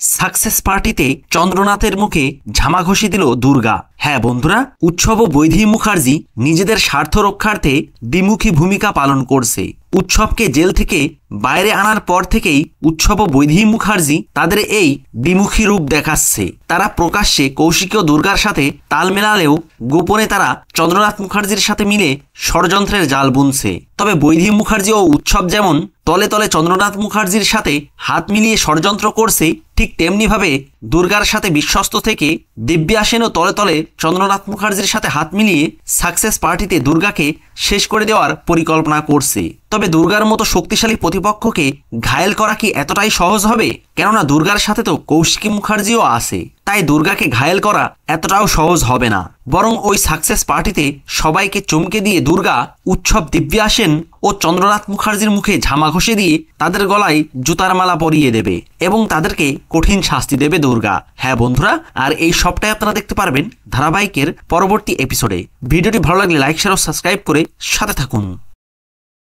Success পার্টিতে চন্দ্রনাথের মুখে ঝামা ঘষে দিল দুর্গা। হ্যাঁ বন্ধুরা, উৎসব ও বৈদেহী মুখার্জি নিজেদের স্বার্থ রক্ষার্থে দ্বিমুখী ভূমিকা পালন করছে। উৎসবকে জেল থেকে বাইরে আনার পর থেকেই উৎসব ও বৈদেহী মুখার্জি তাদের এই দ্বিমুখী রূপ দেখাচ্ছে। তারা প্রকাশ্যে কৌশিক ও দুর্গার সাথে তাল মেলালেও গোপনে তারা চন্দ্রনাথ মুখার্জির সাথে মিলে ষড়যন্ত্রের জাল বুনছে। তবে বৈদেহী মুখার্জি ও উৎসব যেমন তলে তলে চন্দ্রনাথ মুখার্জির সাথে হাত মিলিয়ে ষড়যন্ত্র করছে, ঠিক তেমনিভাবে দুর্গার সাথে বিশ্বস্ত থেকে দিব্যা সেনও তলে তলে চন্দ্রনাথ মুখার্জির সাথে হাত মিলিয়ে সাকসেস পার্টিতে দুর্গাকে শেষ করে দেওয়ার পরিকল্পনা করছে। তবে দুর্গার মতো শক্তিশালী প্রতিপক্ষকে ঘায়েল করা কি এতটাই সহজ হবে? কেননা দুর্গার সাথে তো কৌশিকী মুখার্জিও আছে, তাই দুর্গাকে ঘায়েল করা এতটাও সহজ হবে না। বরং ওই সাকসেস পার্টিতে সবাইকে চমকে দিয়ে দুর্গা উৎসব, দিব্যা সেন ও চন্দ্রনাথ মুখার্জির মুখে ঝামা ঘষে দিয়ে তাদের গলায় জুতার মালা পরিয়ে দেবে এবং তাদেরকে কঠিন শাস্তি দেবে দুর্গা। হ্যাঁ বন্ধুরা, আর এই সবটাই আপনারা দেখতে পারবেন ধারাবাহিকের পরবর্তী এপিসোডে। ভিডিওটি ভালো লাগলে লাইক, শেয়ার ও সাবস্ক্রাইব করে সাথে থাকুন।